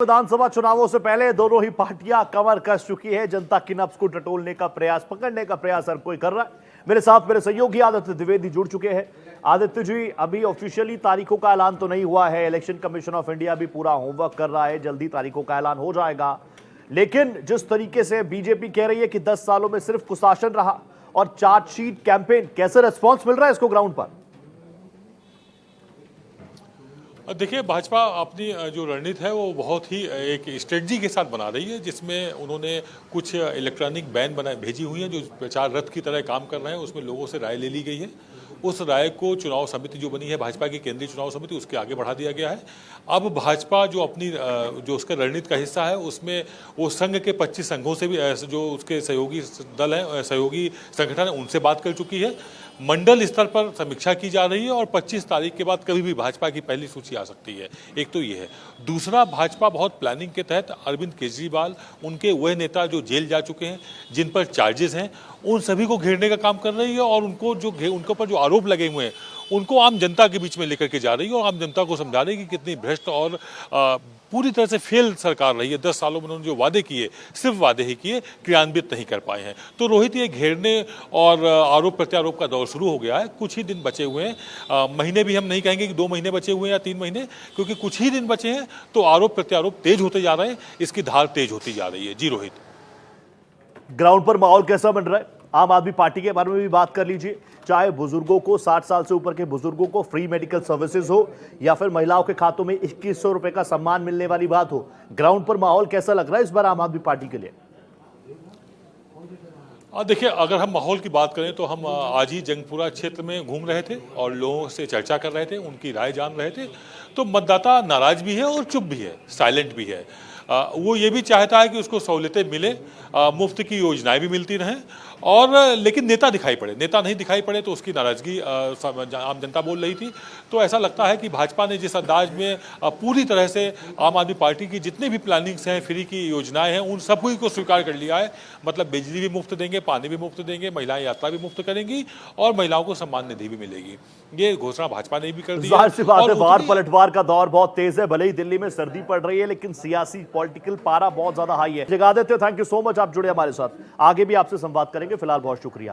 विधानसभा चुनावों से पहले दोनों ही पार्टियां कमर कस चुकी है। जनता की नब्ज को टटोलने का प्रयास, पकड़ने का प्रयास हर कोई कर रहा है। मेरे साथ मेरे सहयोगी आदित्य द्विवेदी जुड़ चुके हैं। आदित्य जी, अभी ऑफिशियली तारीखों का ऐलान तो नहीं हुआ है। इलेक्शन कमीशन ऑफ इंडिया भी पूरा होमवर्क कर रहा है, जल्दी तारीखों का ऐलान हो जाएगा। लेकिन जिस तरीके से बीजेपी कह रही है कि 10 सालों में सिर्फ कुशासन रहा और चार्जशीट कैंपेन, कैसे रिस्पॉन्स मिल रहा है इसको ग्राउंड पर? देखिए, भाजपा अपनी जो रणनीति है वो बहुत ही एक स्ट्रेटजी के साथ बना रही है, जिसमें उन्होंने कुछ इलेक्ट्रॉनिक बैन भेजी हुई हैं जो प्रचार रथ की तरह काम कर रहे हैं। उसमें लोगों से राय ले ली गई है। उस राय को चुनाव समिति जो बनी है, भाजपा की केंद्रीय चुनाव समिति, उसके आगे बढ़ा दिया गया है। अब भाजपा जो अपनी जो उसका रणनीति का हिस्सा है, उसमें वो संघ के 25 संघों से भी जो उसके सहयोगी दल हैं, सहयोगी संगठन है, उनसे बात कर चुकी है। मंडल स्तर पर समीक्षा की जा रही है और 25 तारीख के बाद कभी भी भाजपा की पहली सूची आ सकती है। एक तो ये है। दूसरा, भाजपा बहुत प्लानिंग के तहत अरविंद केजरीवाल, उनके वह नेता जो जेल जा चुके हैं, जिन पर चार्जेस हैं, उन सभी को घेरने का काम कर रही है और उनके ऊपर जो आरोप लगे हुए हैं उनको आम जनता के बीच में लेकर के जा रही है और आम जनता को समझा रही है कि कितनी भ्रष्ट और पूरी तरह से फेल सरकार रही है। 10 सालों में उन्होंने जो वादे किए, सिर्फ वादे ही किए, क्रियान्वित नहीं कर पाए हैं। तो रोहित, ये घेरने और आरोप प्रत्यारोप का दौर शुरू हो गया है। कुछ ही दिन बचे हुए हैं, महीने भी हम नहीं कहेंगे कि 2 महीने बचे हुए हैं या 3 महीने, क्योंकि कुछ ही दिन बचे हैं। तो आरोप प्रत्यारोप तेज होते जा रहे हैं, इसकी धार तेज होती जा रही है। जी रोहित। ग्राउंड पर माहौल कैसा बन रहा है? आम आदमी पार्टी के बारे में भी बात कर लीजिए। चाहे बुजुर्गों को, 60 साल से ऊपर के बुजुर्गों को फ्री मेडिकल सर्विसेज हो या फिर महिलाओं के खातों में 2100 रुपए का सम्मान मिलने वाली बात हो, ग्राउंड पर माहौल कैसा लग रहा है इस बार आम आदमी पार्टी के लिए? देखिए, अगर हम माहौल की बात करें तो हम आज ही जंगपुरा क्षेत्र में घूम रहे थे और लोगों से चर्चा कर रहे थे, उनकी राय जान रहे थे। तो मतदाता नाराज भी है और चुप भी है, साइलेंट भी है। वो ये भी चाहता है कि उसको सहूलियतें मिले, मुफ्त की योजनाएं भी मिलती रहें, और लेकिन नेता दिखाई पड़े। नेता नहीं दिखाई पड़े तो उसकी नाराजगी आम जनता बोल रही थी। तो ऐसा लगता है कि भाजपा ने जिस अंदाज में पूरी तरह से आम आदमी पार्टी की जितने भी प्लानिंग्स हैं, फ्री की योजनाएं हैं, उन सभी को स्वीकार कर लिया है। मतलब बिजली भी मुफ्त देंगे, पानी भी मुफ्त देंगे, महिलाएं यात्रा भी मुफ्त करेंगी और महिलाओं को सम्मान निधि भी मिलेगी। ये घोषणा भाजपा ने भी कर दी है। जाहिर सी बात है, वार पलटवार का दौर बहुत तेज है। भले ही दिल्ली में सर्दी पड़ रही है, लेकिन सियासी पॉलिटिकल पारा बहुत ज्यादा हाई है। जगादित्य, थैंक यू सो मच, आप जुड़े हमारे साथ। आगे भी आपसे संवाद करेंगे। फिलहाल बहुत शुक्रिया।